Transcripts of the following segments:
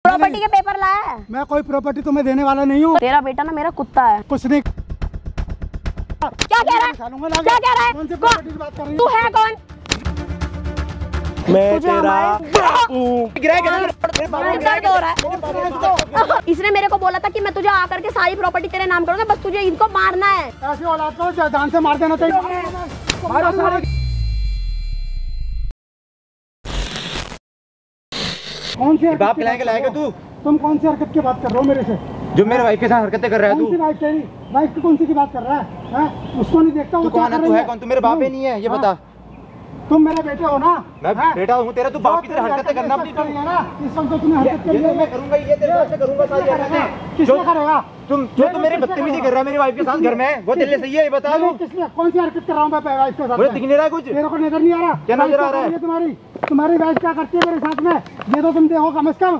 Property के paper लाया है? मैं कोई प्रॉपर्टी तुम्हें देने वाला नहीं हूँ। तेरा बेटा ना मेरा कुत्ता है। कुछ नहीं। क्या कह रहा है? क्या कह रहा है? कौन सी प्रॉपर्टी की बात कर रही तू है कौन? मैं तेरा दर्द हो रहा है। इसने मेरे को बोला था कि मैं तुझे आकर के सारी प्रॉपर्टी तेरे नाम करूंगा, बस तुझे इनको मारना है। ऐसी औलाद को जान से मार देना चाहिए। कौन सी बाप खिलाएगा लाएगा तू? तुम कौन सी हरकत की बात कर रहे हो मेरे से? जो मेरे वाइफ के साथ हरकतें कर रहा है तू? कौन सी वाइफ तेरी? वाइफ की कौन सी की बात कर रहा है? उसको नहीं देखता? तू कौन है? तू है कौन? तू मेरे बाप ही नहीं है, ये बता। तुम मेरे बेटे हो ना? मैं बेटा हूँ तेरा। तू बाप की तरह हरकतें करना अपनी कर लिया ना। इस वक्त तो तुमने हरकत कर ली है। मैं करूंगा, ये तेरे साथ करूंगा सारी हरकतें। किसने करेगा? तुम जो मेरी बदतमीजी कर रहा है मेरी वाइफ के साथ घर में, वो तेरे लिए सही है? ये बता। किसने कौन सी हरकत कर रहा हूँ मैं वाइफ के साथ? मुझे दिख नहीं रहा है कुछ। मेरे को नजर नहीं आ रहा। क्या नजर आ रहा है? तुम्हारी वाइफ क्या करती है मेरे साथ में? ये तो तुम देखो कम से कम।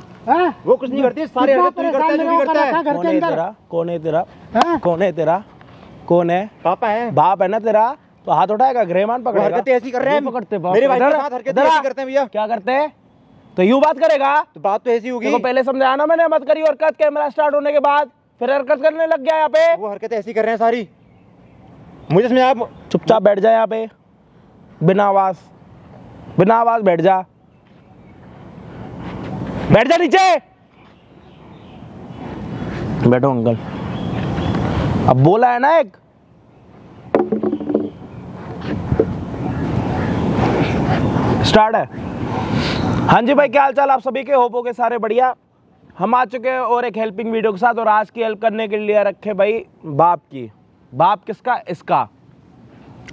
वो कुछ नहीं करती, सारी हरकत तू ही करता है, जो भी करता है। कौन है तेरा? कौन है तेरा? कौन है तेरा? कौन है? पापा है। बाप है ना तेरा? तो हाथ उठाएगा, ग्रेमान पकड़ेगा। हरकतें ऐसी कर रहे हैं पकड़ते मेरे भाई के साथ हरकतें ऐसी करते हैं भैया। क्या करते हैं? तो यूं बात करेगा तो बात तो ऐसी होगी। देखो पहले समझाया ना मैंने, मत करी हरकत। कैमरा स्टार्ट होने के बाद फिर हरकत करने लग गया यहाँ पे। वो हरकतें ऐसी कर रहे हैं सारी, मुझे समझा। चुपचाप बैठ जा यहाँ पे, बिना आवाज बैठ जा। बैठ जा नीचे। बैठो अंकल। अब बोला है ना एक, स्टार्ट है। हाँ जी भाई, क्या हाल चाल आप सभी के? होप हो के सारे बढ़िया। हम आ चुके हैं और एक हेल्पिंग वीडियो के साथ, और आज की हेल्प करने के लिए रखे भाई बाप की। बाप किसका? इसका।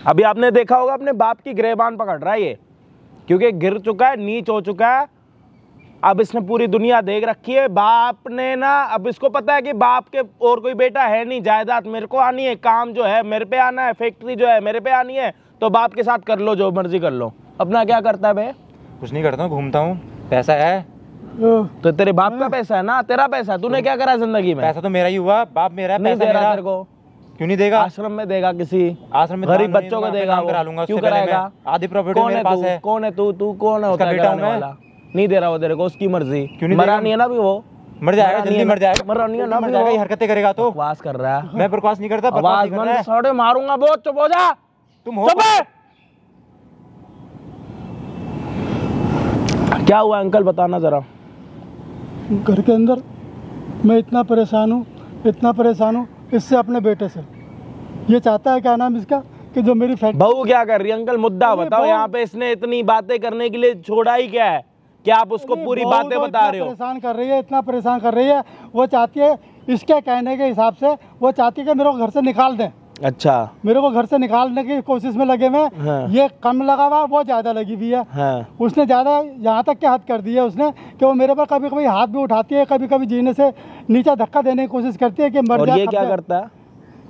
अभी आपने देखा होगा अपने बाप की गिरबान पकड़ रहा है ये, क्योंकि गिर चुका है, नीच हो चुका है। अब इसने पूरी दुनिया देख रखी है। बाप ने ना, अब इसको पता है कि बाप के और कोई बेटा है नहीं, जायदाद मेरे को आनी है, काम जो है मेरे पे आना है, फैक्ट्री जो है मेरे पे आनी है, तो बाप के साथ कर लो जो मर्जी कर लो। अपना क्या करता है बे? कुछ नहीं करता हूँ, घूमता हूँ। पैसा है तो तेरे बाप का पैसा है ना, तेरा पैसा है। तूने क्या करा जिंदगी में? पैसा तो मेरा ही हुआ, बाप मेरा है। नहीं दे रहा तेरे को? क्यों नहीं देगा? आश्रम में देगा, किसी आश्रम में गरीब बच्चों को देगा। क्यों कराएगा? आधी प्रॉपर्टी मेरे पास है। कौन है तू? तू कौन है? उसका बेटा हूं मैं। नहीं दे रहा वो तेरे को, उसकी मर्जी। क्यों नहीं? मरा नहीं है ना अभी वो? मर जाएगा, जल्दी मर जाएगा। मर नहीं है ना? मर जाएगा, ये हरकतें करेगा तो। बकवास कर रहा है। मैं बकवास नहीं करता। आवाज मन सौड़े मारूंगा बहुत। चुप हो जा। तुम हो क्या हुआ अंकल, बताना जरा। घर के अंदर मैं इतना परेशान हूँ इससे, अपने बेटे से। ये चाहता है, क्या नाम इसका, कि जो मेरी फैक्ट्री। बहू क्या कर रही है अंकल? मुद्दा बताओ। यहाँ पे इसने इतनी बातें करने के लिए छोड़ा ही क्या है? क्या आप उसको पूरी बातें बता रहे हो? परेशान कर रही है, इतना परेशान कर रही है। वो चाहती है, इसके कहने के हिसाब से वो चाहती है कि मेरे को घर से निकाल दें। अच्छा। मेरे को घर से निकालने की कोशिश में लगे हुए। हाँ। ये कम लगा हुआ, वो ज्यादा लगी हुई है। हाँ। उसने ज्यादा यहाँ तक के हद कर दी है उसने, कि वो मेरे पर कभी कभी हाथ भी उठाती है, कभी कभी जीने से नीचे धक्का देने की कोशिश करती है कि मर और जा। ये क्या करता है?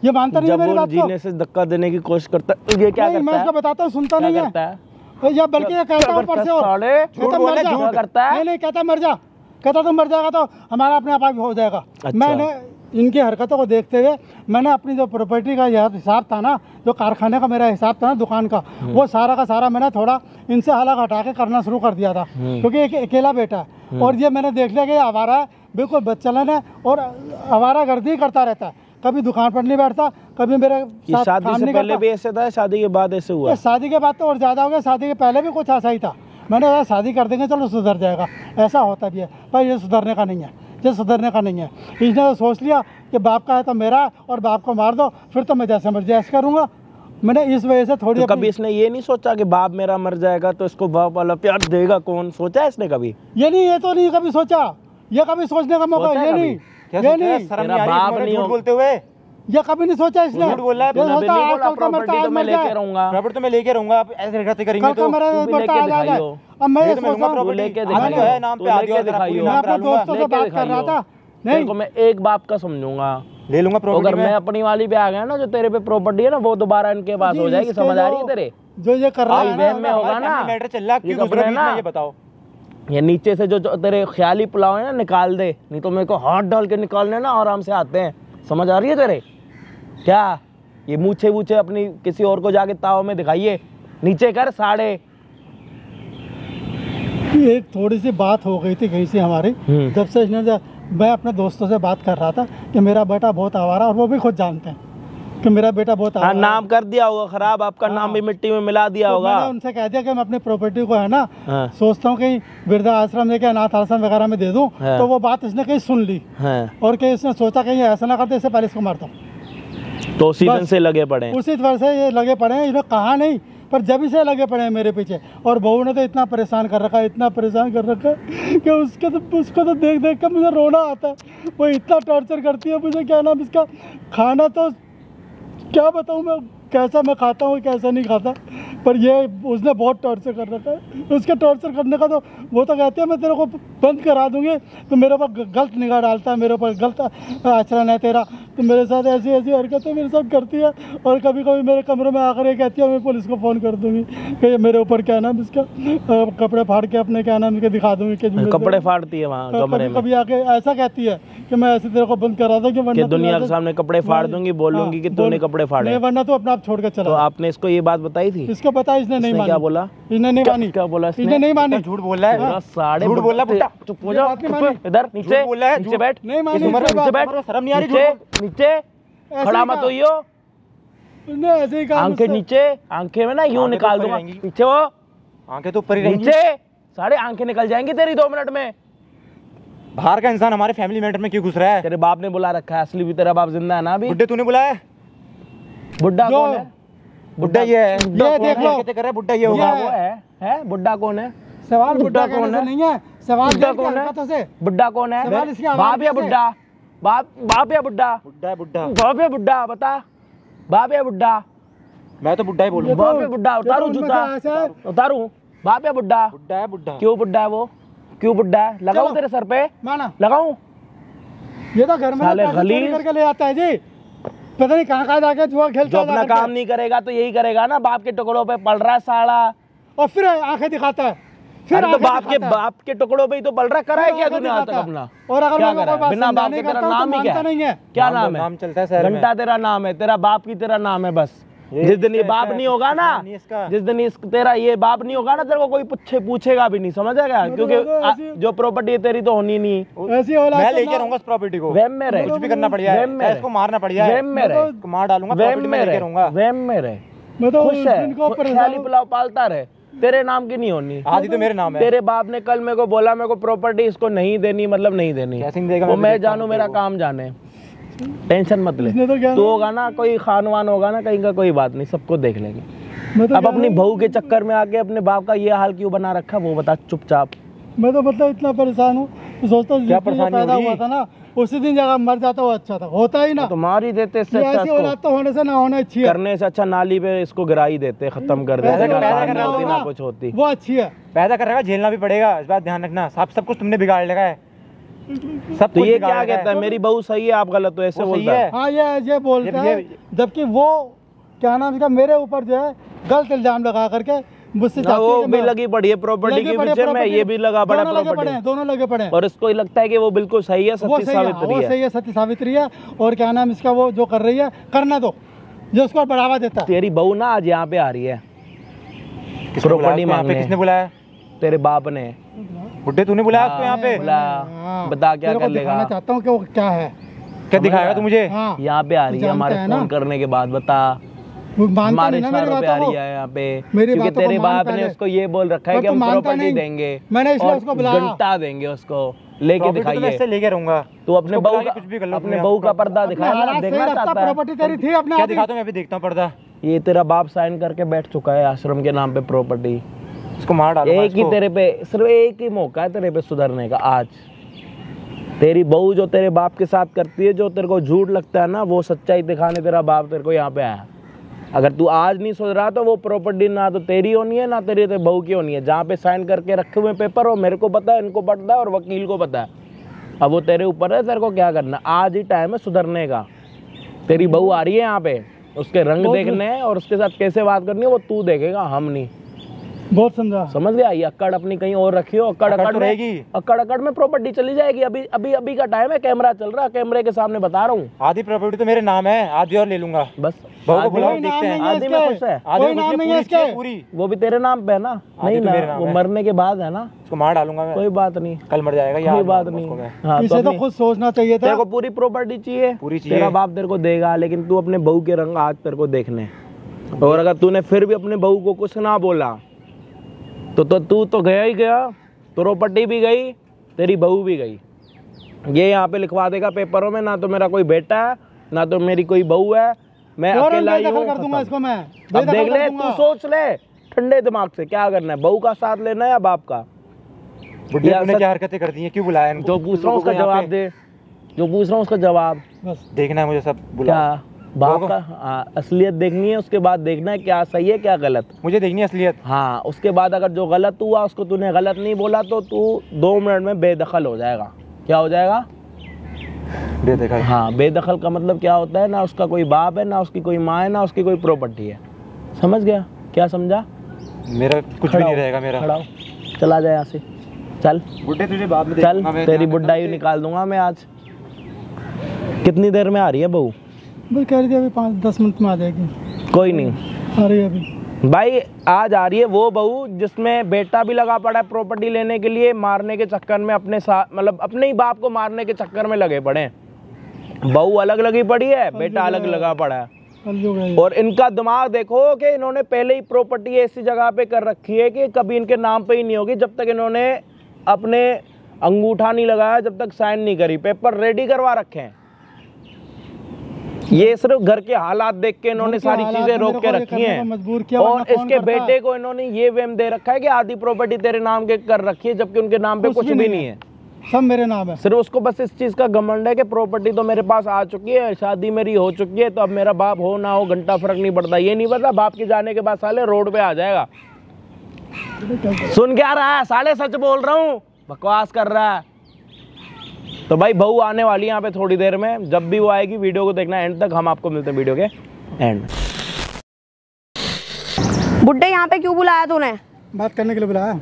ये मानता नहीं है मेरी बात को। जीने से धक्का देने की कोशिश करता है। ये क्या करता है? मैं उसको बताता हूँ, सुनता नहीं है। या बल्कि ये कहता है ऊपर से, और करता है। नहीं कहता मर जा, कहता तो मर जाएगा तो हमारा अपने आप हो जाएगा। अच्छा। मैंने इनकी हरकतों को देखते हुए मैंने अपनी जो प्रॉपर्टी का हिसाब था ना, जो कारखाने का मेरा हिसाब था ना, दुकान का, वो सारा का सारा मैंने थोड़ा इनसे अलग हटा के करना शुरू कर दिया था, क्योंकि एक अकेला बेटा है। और ये मैंने देख लिया कि आवारा है, बिल्कुल बदचलन है, और आवारागर्दी करता रहता है। कभी दुकान पर नहीं बैठता, कभी मेरे साथ शादी से पहले भी ऐसे था, शादी के बाद ऐसे हुआ? शादी के बाद तो और ज़्यादा हो गया, शादी के पहले भी कुछ ऐसा ही था। मैंने कहा शादी कर देंगे, चलो सुधर जाएगा। ऐसा होता भी है, पर ये सुधरने का नहीं है, ये सुधरने का नहीं है। इसने तो सोच लिया कि बाप का है तो मेरा, और बाप को मार दो, फिर तो मैं जैसे मर्जी ऐसे करूँगा। मैंने इस वजह से थोड़ी तो कभी इसने ये नहीं सोचा कि बाप मेरा मर जाएगा तो इसको बाप वाला प्यार देगा कौन? सोचा है इसने कभी? ये तो नहीं कभी सोचा, ये कभी सोचने का मौका ये नहीं, ये नहीं। बाप नहीं बोलते हुए ये कभी नहीं सोचा इसने। झूठ बोल रहा है। प्रॉपर्टी तो मैं लेके रहूंगा, प्रॉपर्टी तो मैं लेके रहूंगा। आप ऐसे हरकतें करेंगे तो अब मैं लेके दिखाइयो, नाम पे आगे दिखाइयो। मैं अपने दोस्तों से बात कर रहा था। नहीं को मैं एक बाप का समझूंगा, ले लूंगा प्रॉपर्टी। अगर मैं अपनी वाली पे आ गया ना, जो तेरे पे प्रॉपर्टी है ना, वो दोबारा इनके पास हो जाएगी। समझ आ रही है तेरे? जो ये कर रहा है में होगा ना, मैटर चल रहा है, क्यों दूसरा बीच में ये बताओ। ये नीचे से जो तेरे ख्याली पुलाव है ना, निकाल दे, नहीं तो मेरे को हाथ डाल के निकालने ना आराम से आते हैं। समझ आ रही है तेरे? क्या ये मूछे वूछे अपनी किसी और को जाके ताव में दिखाइए, नीचे कर साड़े। एक थोड़ी सी बात हो गई थी कहीं से हमारी, जब से इसने, मैं अपने दोस्तों से बात कर रहा था कि मेरा बेटा बहुत आवारा, और वो भी खुद जानते हैं कि मेरा बेटा बहुत हाँ, आवारा। नाम कर दिया होगा खराब, आपका नाम भी मिट्टी में मिला दिया तो होगा। मैंने उनसे कह दिया कि मैं अपनी प्रॉपर्टी को है ना, हाँ। सोचता हूँ कि वृद्धा आश्रम में, अनाथ आश्रम वगैरह में दे दूँ। हाँ। तो वो बात इसने कहीं सुन ली, हाँ। और कि इसने सोचा कि ये ऐसा ना करते, इससे पहले इसको मारता हूँ। तो उसी दिन बस। से लगे पड़े हैं। उसी तरह से ये लगे पड़े हैं, इन्होंने कहा नहीं, पर जब ही से लगे पड़े हैं मेरे पीछे। और बहू ने तो इतना परेशान कर रखा है, इतना परेशान कर रखा है कि उसको तो देख देख कर मुझे रोना आता है। वो इतना टॉर्चर करती है मुझे, क्या नाम इसका, खाना तो क्या बताऊँ मैं, कैसा मैं खाता हूँ कैसा नहीं खाता, पर ये उसने बहुत टॉर्चर कर रखा है। उसके टॉर्चर करने का तो वो तो कहती है मैं तेरे को बंद करा दूंगी, तो मेरे ऊपर गलत निगाह डालता है, मेरे ऊपर गलत आचरण है तेरा, तो मेरे साथ ऐसी ऐसी हरकतें मेरे साथ करती है। और कभी कभी मेरे कमरे में आकर ये कहती है मैं पुलिस को फ़ोन कर दूंगी कि ये मेरे ऊपर क्या नाम इसका कपड़े फाड़ के अपने क्या नाम इसके दिखा दूंगी कि कपड़े फाड़ती है वहाँ कमरे में। कभी आके ऐसा कहती है कि मैं ऐसे तेरे को बंद करा दूँ कि दुनिया के सामने कपड़े फाड़ दूंगी, बोलूंगी कि तूने कपड़े फाड़े, वरना तो अपना आप छोड़ के तो चला। आपने इसको ये बात बताई थी? इसको पता, इसने नहीं मानी। क्या बोला? इसने नहीं मानी। क्या बोला इसने नहीं मानी। झूठ बोल रहा है, पूरा साढ़े झूठ बोल रहा है बुड्ढा। चुप हो जाओ, बात नहीं मानी। इधर नीचे बोल रहा है, नीचे बैठ, नहीं मानी, इस उम्र में इसके नीचे बाद- बैठ, शर्म नहीं आ रही, नीचे नीचे ऐसे खड़ा ही मत कहा। होइयो, उसने ऐसे ही कहा आंखें मुझसे। नीचे, आंखें में ना यूं आंखें निकाल तो ऊपर दूंगा, जाएंगी। नीचे वो आंखें तो ऊपर ही रहेंगी। नीचे, साढ़े आंखें निकल जाएंगी तेरी 2 मिनट में। बाहर का इंसान हमारे फैमिली मैटर में क्यों घुस रहा है? तेरे बाप ने बुला रखा है, असली भी तेरा बाप जिंदा है ना अभी? बुड्ढे तूने बुलाया है? बुड्ढा जो- कौन है? बुड्ढा ये है, ये देख लो। हरकतें कर रहा है, बुड्ढा ये बुड्ढा होगा। वो है? बुड्ढा कौन है? सवाल बुड्ढा कौन कहने है? से नहीं है, सवाल बुड्ढा देख के कौन है? हरकतों से। बुड्ढा कौन है? सवाल इसकी आवाज बाप या से। बुड्ढा? बाप या बुड्ढा? बुड्ढा है बुड्ढा। बाप या बुड्ढा बता, बाप या बुड्ढा? मैं तो बुड्ढा ही बोलूंगा। बाप या बुड्ढा? उतारू उनमें जूता, से आशा है। उतारू। बाप या बुड्ढा? बुड्ढा है बुड्ढा। क्यों बुड्ढा है वो? क्यों बुड्ढा है? लगाऊं चलो। तेरे सर पे? माना, लगाऊं? ये तो घर में साले पैसे चोरी गलीज। करके ले आता है जी, पता नहीं कहाँ जाके जुआ खेलता जो है अपना जाकर काम के। नहीं करेगा तो यही करेगा ना, बाप के टुकड़ों पे पल रहा है साला। और फिर आंखें दिखाता है, फिर अरे तो आंखें बाप दिखाता है। के टुकड़ों पे ही तो पल रहा, करा है क्या आंखें तूने आज तक दिखाता है। अपना? और अगर क्या मैं करा कोई है? बात बिना बाप नहीं के तेरा करता हूं नाम तो ही क्या मानता नहीं है। क्या नाम नाम है? नाम चलता है शहर में। घंटा तेरा नाम है, तेरा बाप की तेरा नाम है बस। जिस दिन ये बाप नहीं होगा ना, नहीं इसका। जिस दिन तेरा ये बाप नहीं होगा ना, तेरे को कोई पूछेगा भी नहीं, समझ आएगा? क्योंकि जो प्रॉपर्टी है तेरी तो होनी नहीं। ऐसी औलाद मैं तो लेके ना- रहूंगा उस प्रॉपर्टी को। वहम में रहे, कुछ भी करना पड़ जाए, वहम में चाहे रहे। इसको मारना पड़ जाए, वहम में रहे, इसको मार डालूंगा, वहम प्रॉपर्टी में में लेके रहे, रहूंगा। वहम में रहे, मैं तो खुश उस है, दिन को परेशान ख्याली हूं। पुलाव पालता रहे, तेरे नाम की नहीं होनी। आधी तो मेरे नाम है। तेरे बाप ने कल मेरे को बोला मेरे को प्रॉपर्टी इसको नहीं देनी, मतलब नहीं देनी। कैसे नहीं देगा? वो मैं भी मैं देखता जानू, हूँ मेरा तेरे को। काम जाने, टेंशन मत ले। इसने तो क्या तू होगा ना, कोई खानवान होगा ना कहीं का, कोई बात नहीं, सबको देख लेंगे। मैं तो अब क्या अपनी हूं? बहू के चक्कर में आके अपने बाप का ये हाल क्यों बना रखा, वो बता चुपचाप। मैं तो मतलब इतना परेशान हूँ, तो सोचता हूँ क्या जिस दिन ये परेशानी पैदा हो रही? हुआ था ना, उसी दिन जगह मर जाता वो अच्छा था, होता ही ना। तो मार ही देते इससे ये अच्छा ऐसी इसको। औलाद तो होने से ना होना अच्छी है। करने से अच्छा नाली पे इसको गिरा ही देते, खत्म कर देते, पैदा ना करना खानी होती होगा, ना कुछ होती। वो अच्छी है। पैदा कर रहा है, झेलना भी पड़ेगा, इस बात ध्यान रखना। सब कुछ तुमने बिगाड़ लगा है, सब तो कुछ ये बिगाड़ क्या रखा कहता है, मेरी बहू सही है आप गलत हो, ऐसे वो सही बोलता है? है। हाँ ये बोलता ये- है, जबकि वो क्या नाम इसका मेरे ऊपर जो है गलत इल्जाम लगा करके मुझसे ना, चाहती है वो कि भी मैं- लगी पड़ी है प्रॉपर्टी लगे के पड़े पीछे में, property- ये भी लगा पड़ा दोनों लगे पड़े हैं, प्रॉपर्टी, दोनों लगे पड़े हैं। और इसको लगता है कि वो बिल्कुल सही है, वो सत्य सही है, सावित्री वो है। सही है, सत्य सावित्री है। और क्या नाम इसका वो जो कर रही है करना दो, जो उसको बढ़ावा देता है। तेरी बहू ना आज यहाँ पे आ रही है किसने बुलाया प्रॉपर्टी उसको यहाँ पे? मांगने। किसने बुलाया? तेरे बाप ने बुड्ढे तूने बुलाया उसको यहाँ पे? बुला, हाँ, बता क्या तेरे को कर लेगा? दिखाना चाहता हूँ कि वो क्या है। क्या दिखाएगा तू मुझे? हाँ यहाँ पे आ रही है जानता हमारे है ना। फोन करने के बाद, बता वो मानता हमारे नहीं ना मेरी इशारों पे आ बातों रही को। है यहाँ पे, मेरी क्योंकि बातों तेरे को मान बाप ने पहले। उसको ये बोल रखा है पर कि तू हम मानता प्रॉपर्टी नहीं। देंगे, मैंने इसलिए और उसको बुलाया। घंटा देंगे उसको, लेके प्रॉपर्टी तो मैं दिखाइए। इससे लेके रहूंगा। तू अपने उसको बहू बुला के का, कुछ भी कर लो अपने अपने बहू का आप का। पर्दा अपने दिखाया ना, हालात सही देखना रखता, चाहता है। प्रॉपर्टी तेरी थी अपने क्या आप ही। दिखाता हूँ, मैं भी देखता हूँ पर्दा। ये तेरा बाप साइन करके बैठ चुका है आश्रम के नाम पे प्रॉपर्टी। इसको मार डालूंगा एक ही इसको। तेरे पे, सिर्फ एक ही मौका है तेरे पे सुधरने का आज। तेरी बहू जो तेरे बाप के साथ करती है, जो तेरे को झूठ लगता है ना, वो सच्चाई दिखाने तेरा बाप तेरे को यहाँ पे आया। अगर तू आज नहीं सुधरा तो वो प्रॉपर्टी ना तो तेरी होनी है, ना तेरी बहू की होनी है। जहाँ पे साइन करके रखे हुए पेपर, वो मेरे को पता है, इनको पता है और वकील को पता है। अब वो तेरे ऊपर है, तेरे को क्या करना। आज ही टाइम है सुधरने का। तेरी बहू आ रही है यहाँ पे, उसके रंग देखने हैं और उसके साथ कैसे बात करनी है वो तू देखेगा, हम नहीं। बहुत समझा। समझ गया? ये अक्कड़ अपनी कहीं और रखी हो, अक्कड़ तो रहेगी। अक्कड़ में प्रॉपर्टी चली जाएगी। अभी का टाइम है, कैमरा चल रहा है, कैमरे के सामने बता रहा हूँ। आधी प्रॉपर्टी तो मेरे नाम है, आधी और ले लूंगा। बस बहू को आधी बुलाओ, में- देखते हैं। आधी में खुश है। आधी कोई में नाम खुश नहीं है, है इसके। पूरी। वो भी तेरे नाम पे है ना? नहीं तो मेरे ना, नाम वो है। मरने के बाद है ना। उसको मार डालूंगा मैं। कोई बात नहीं, कल मर जाएगा, कोई यार बात नहीं। हाँ, इसे तो अपनी- खुद सोचना चाहिए था। तेरे को पूरी प्रॉपर्टी चाहिए, पूरी चाहिए। तेरा बाप तेरे को देगा, लेकिन तू अपने बहू के रंग आज तेरे को देखने। और अगर तूने फिर भी अपने बहू को कुछ ना बोला तो तू तो गया ही गया, प्रॉपर्टी भी गई, तेरी बहू भी गई। ये यहाँ पे लिखवा देगा पेपरों में, ना तो मेरा कोई बेटा है, ना तो मेरी कोई बहू है, मैं अकेला ही हूँ। कर दूंगा इसको मैं। अब देख ले, तू सोच ले ठंडे दिमाग से क्या करना है, बहू का साथ लेना है या बाप का। बुढ़िया ने क्या हरकतें कर दी हैं, क्यों बुलाया इनको? जो पूछ रहा हूँ उसका जवाब दे, जो पूछ रहा हूँ उसका जवाब। बस देखना है मुझे सब, बुला। क्या बाप का असलियत देखनी है, उसके बाद देखना है क्या सही है क्या गलत। मुझे देखनी है असलियत। हाँ, उसके बाद अगर जो गलत हुआ उसको तूने गलत नहीं बोला तो तू 2 मिनट में बेदखल हो जाएगा। क्या हो जाएगा? बेदखल। हाँ, बेदखल का मतलब क्या होता है? ना उसका कोई बाप है, ना उसकी कोई माँ है, ना उसकी कोई प्रॉपर्टी है। समझ गया? क्या समझा? मेरा कुछ भी नहीं रहेगा मेरा। खड़ा हो, चला जाए यहाँ से, चल बुढ़े तुझे बाद में चल, देखूंगा मैं, तेरी ध्यान रखना। बुड्ढाई निकाल दूंगा मैं आज। कितनी देर में आ रही है बहू? भाई कह रही थी अभी 5-10 मिनट में आ जाएगी। कोई नहीं आ रही है अभी भाई, आज आ रही है वो बहू जिसमें बेटा भी लगा पड़ा है प्रॉपर्टी लेने के लिए, मारने के चक्कर में अपने साथ, मतलब अपने ही बाप को मारने के चक्कर में लगे पड़े हैं। बहू अलग लगी पड़ी है, बेटा अलग लगा पड़ा है। और इनका दिमाग देखो कि इन्होंने पहले ही प्रॉपर्टी ऐसी जगह पे कर रखी है कि कभी इनके नाम पे ही नहीं होगी जब तक इन्होंने अपने अंगूठा नहीं लगाया, जब तक साइन नहीं करी। पेपर रेडी करवा रखे हैं। ये सिर्फ घर के हालात देख के इन्होंने सारी चीजें रोक के रखी हैं। मजबूर किया, और वरना कौन इसके करता? बेटे को इन्होंने ये वेम दे रखा है कि आधी प्रॉपर्टी तेरे नाम के कर रखी है, जबकि उनके नाम पे कुछ भी नहीं है, सब मेरे नाम है। सिर्फ उसको बस इस चीज का घमंड है कि प्रॉपर्टी तो मेरे पास आ चुकी है, शादी मेरी हो चुकी है, तो अब मेरा बाप हो ना हो घंटा फर्क नहीं पड़ता। ये नहीं पता बाप के जाने के बाद साले रोड पे आ जाएगा। सुन क्या रहा है? साले सच बोल रहा हूँ, बकवास कर रहा है। तो भाई बहू आने वाली है यहाँ पे थोड़ी देर में, जब भी वो आएगी वीडियो को देखना एंड तक। हम आपको मिलते हैं वीडियो के एंड। बुड्ढे यहाँ पे क्यों बुलाया तूने? बात करने के लिए बुलाया।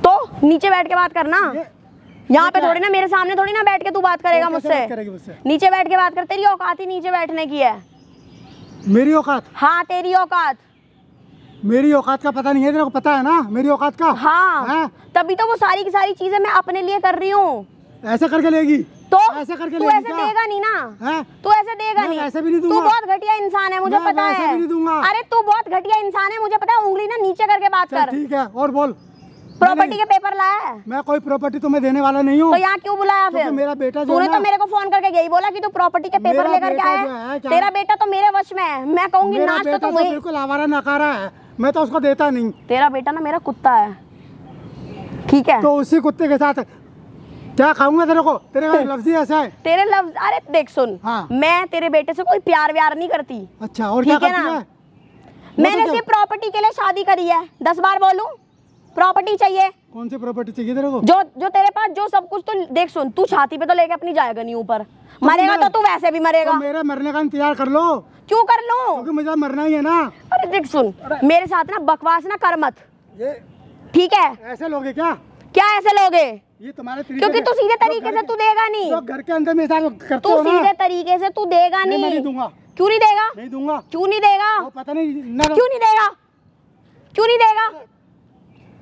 तो नीचे बैठ के बात करना, यहाँ पे थोड़ी ना, मेरे सामने थोड़ी ना बैठ के तू बात करेगा मुझसे। नीचे बैठ के बात कर, तेरी औकात ही नीचे बैठने की है। मेरी औकात? हाँ तेरी औकात। मेरी औकात का पता नहीं है तेरे को? पता है ना मेरी औकात का? हाँ, तभी तो वो सारी की सारी चीजें मैं अपने लिए कर रही हूँ। ऐसे करके लेगी तो ऐसे करके तू लेगी ऐसे क्या? देगा नहीं ना, हैं? तू ऐसे देगा मैं नहीं। वैसे भी नहीं तू दूंगा। बहुत घटिया इंसान है, मुझे मैं पता वैसे है। भी नहीं दूंगा। अरे तू बहुत घटिया इंसान है, मुझे पता है। उंगली ना नीचे करके बात चल कर। ठीक है, और बोल। प्रॉपर्टी के पेपर लाया है? मैं कोई प्रॉपर्टी तुम्हें देने वाला नहीं हूँ। तो यहाँ क्यों बुलाया फिर? मेरा बेटा जो तूने है तो ना, मेरे को फोन करके यही बोला कि तू प्रॉपर्टी के पेपर मेरा लेकर के बेटा आया जो है है। क्या? तेरा बेटा तो मेरे वश में है, मैं कहूंगी मेरा नाच तो बेटा तू तो वही। बिल्कुल आवारा नकारा है, मैं तो उसको देता नहीं। तेरा बेटा ना मेरा कुत्ता है, ठीक है? तो उसी कुत्ते के साथ क्या खाऊंगा तेरे को? तेरे का लफ्ज़ ही ऐसा है। तेरे लफ्ज, अरे देख सुन, हाँ। मैं तेरे बेटे से कोई प्यार व्यार नहीं करती। अच्छा, और क्या ठीक है करती ना? है? मैंने क्या? सिर्फ प्रॉपर्टी के लिए शादी करी है। 10 बार बोलूं? प्रॉपर्टी चाहिए। कौन सी प्रॉपर्टी चाहिए तेरे को? जो तेरे पास जो सब कुछ, तो देख सुन, तू छाती पे तो लेके अपनी जाएगा नहीं ऊपर, मरेगा तो तू वैसे भी मरेगा। तो मेरे मरने का इंतजार कर लो, क्यों कर लूं? क्योंकि मुझे मरना ही है ना। अरे देख सुन, मेरे साथ ना बकवास ना कर मत, ये ठीक है? ऐसे लोगे क्या? क्या ऐसे लोगे? ये तुम्हारे तरीके क्योंकि से- तू सीधे जो तरीके घर से के- तू देगा नहीं। जो घर के अंदर में ऐसा करते तू हो ना, सीधे तरीके से तू देगा नहीं, मैं नहीं। नहीं दूंगा। क्यों नहीं देगा? नहीं दूंगा। क्यों नहीं देगा? वो पता नहीं ना, क्यों नहीं देगा? क्यों नहीं देगा?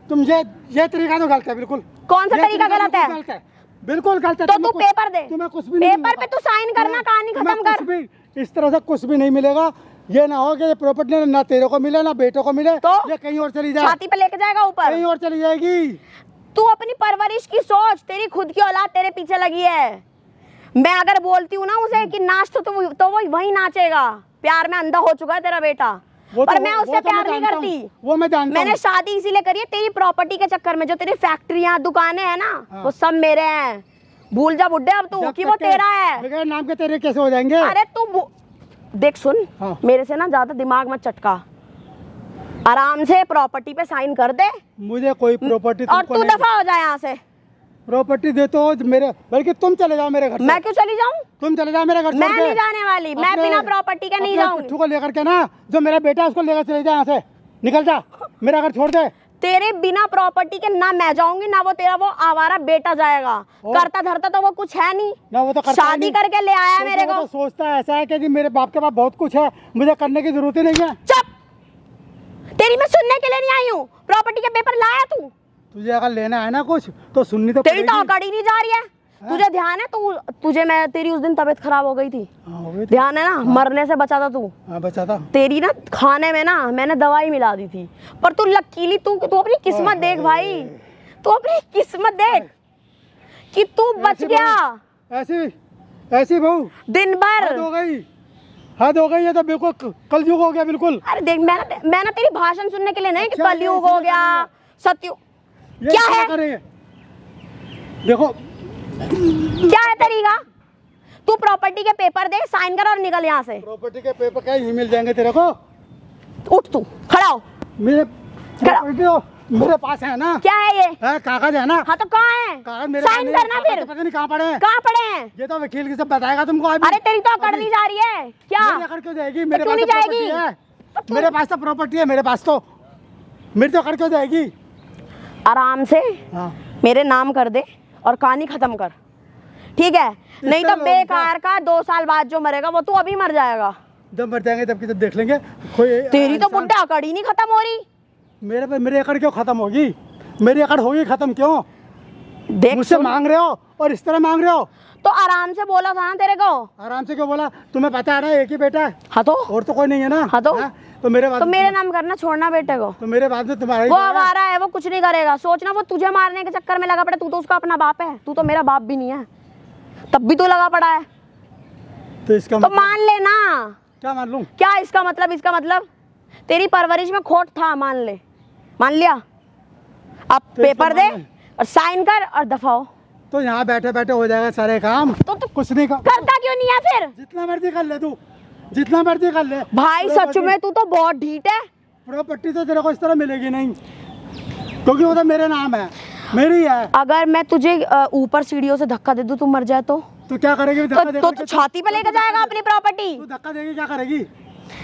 तुम ये तरीका तो गलत है बिल्कुल। कौन सा ये तरीका तरीका गलत बिल्कुल है? गलत है, बिल्कुल गलत है। तो तुम्हें तू कुछ- पेपर दे, तुम्हें कुछ भी नहीं पेपर मिलेगा। पे तू साइन करना, कहानी तुम्हें खत्म कुछ कर। भी इस तरह से कुछ भी नहीं मिलेगा। ये ना हो कि ये प्रॉपर्टी ना तेरे को मिले ना बेटों को मिले, तो ये कहीं और चली जाए, छाती पे लेके जाएगा ऊपर। कहीं और चली जाएगी। तू अपनी परवरिश की सोच, तेरी खुद की औलाद तेरे पीछे लगी है। मैं अगर बोलती हूँ ना उसे कि नाच तो वो वही नाचेगा। प्यार में अंधा हो चुका है तेरा बेटा, पर मैं उससे प्यार नहीं करती। वो मैं जानता मैंने हूँ। शादी इसीलिए करी है तेरी प्रॉपर्टी के चक्कर में। जो तेरी फैक्ट्रियां दुकानें हैं ना, हाँ। वो सब मेरे हैं। भूल जा बुड्ढे अब तू जब कि तक वो के तेरा है। बगैर नाम के तेरे कैसे हो जाएंगे? अरे तू देख सुन, हाँ। मेरे से ना ज्यादा दिमाग मत चटका, आराम से प्रॉपर्टी पे साइन कर दे मुझे कोई प्रॉपर्टी और तू दफा हो जाए यहाँ से। प्रॉपर्टी दे तो मेरे, बल्कि तुम चले जाओ मेरे घर से। मैं क्यों चली जाऊँ? तुम चले जाओ मेरे घर से। मैं नहीं जाने वाली, मैं बिना प्रॉपर्टी के नहीं जाऊंगी। पिट्ठू को लेकर के ना, जो मेरा बेटा है उसको लेकर चले जा यहाँ से, निकल जा, मेरा घर छोड़ दे। तेरे बिना प्रॉपर्टी के ना मैं जाऊंगी ना वो तेरा वो आवारा बेटा जाएगा। करता धरता तो वो कुछ है नहीं ना, वो तो करता ही शादी नहीं। करके ले आया तो मेरे वो को। तो सोचता है ऐसा है कि जी मेरे बाप के पास बहुत कुछ है, मुझे करने की जरूरत ही नहीं है। चुप, तेरी मैं सुनने के लिए नहीं आई हूँ। प्रॉपर्टी के पेपर लाया तू? तुझे अगर लेना है ना कुछ तो सुननी तो तेरी तो पड़ेगी। अकड़ ही नहीं जा रही है। तुझे ध्यान है तुझे मैं तेरी उस दिन तबीयत खराब हो गई थी, हाँ, हो गई थी। ध्यान है ना? मरने से बचा था तू। हाँ, बचा था। तेरी ना खाने में ना मैंने दवाई मिला दी थी, पर तू लकीली तू अपनी किस्मत देख भाई, तू अपनी किस्मत देख कि तू बच गया। ऐसी बहू दिन भर हद हो गई, ये तो बिल्कुल कलयुग हो गया बिल्कुल। अरे देख, मैं ना तेरी भाषण सुनने के लिए नहीं कि अच्छा, कलयुग हो गया, सत्युग ये क्या है? करेंगे देखो क्या है तरीका? तू प्रॉपर्टी के पेपर दे, साइन कर और निकल यहाँ से। प्रॉपर्टी के पेपर क्या ही मिल जाएंगे तेरे को? उठ, तू खड़ा हो। मेरे प्रॉपर्टी तो मेरे पास है ना। क्या है ये? कागज है ना। हाँ तो कहाँ है? कागज मेरे साइन पास करना कागज फिर। तो पता नहीं कहाँ पड़े हैं। कहाँ पड़े हैं? ये तो वकील की सब बताएगा तुमको अभी। अरे तेरी तो अकड़ नहीं जा रही है क्या? मेरी अकड़ क्यों जाएगी? मेरे क्यों पास नहीं तो जाएगी? प्रॉपर्टी है। मेरे पास तो प्रॉपर्टी है, मेरे पास तो मेरी तो अकड़ क्यों जाएगी? आराम से हाँ, मेरे नाम कर दे और कहानी खत्म कर, ठीक है? नहीं तो बेकार का 2 साल बाद जो मरेगा वो तू अभी मर जाएगा। जब मर जाएंगे तब की तब देख लेंगे। कोई तेरी तो इंसान- बुड्ढा अकड़ ही नहीं खत्म हो रही। मेरी अकड़ क्यों खत्म होगी? मेरी अकड़ होगी खत्म क्यों? देख मुझसे सुन, मांग रहे हो और इस तरह मांग रहे हो। तो आराम से बोला था ना तेरे को। आराम से क्यों बोला? तुम्हें पता है ना एक ही बेटा है, हाँ तो और तो कोई नहीं है ना। हाँ तो? हाँ? तो मेरे बाद तो मेरे नाम करना, छोड़ना बेटे को। तो मेरे बाद में तुम्हारा ही वो तो है। आवारा है, वो कुछ नहीं करेगा। सोचना वो तुझे मारने के चक्कर में लगा पड़ा। तू तो उसका अपना बाप है, तू तो मेरा बाप भी नहीं है, तब भी तू लगा पड़ा है। तो इसका तो मतलब मान लेना। क्या मान लूं? क्या इसका मतलब? इसका मतलब तेरी परवरिश में खोट था, मान ले। मान लिया? अब तो पेपर इसका दे मान ले। और साइन कर और दफा हो। तो यहाँ बैठे बैठे हो जाएगा सारे काम। तो कुछ नहीं कर, करता क्यों नहीं है फिर? जितना मर्जी कर ले तू, जितना मर्जी कर ले भाई सच में तू तो बहुत ढीठ है। प्रॉपर्टी तो तेरे को इस तरह मिलेगी नहीं, क्योंकि वो तो मेरे नाम है, मेरी है। अगर मैं तुझे ऊपर सीढ़ियों से धक्का दे दूं, तू मर जाए तो क्या करेगी? धक्का दे तो करके छाती पे लेकर जाएगा अपनी प्रॉपर्टी। तू धक्का देगी, क्या करेगी?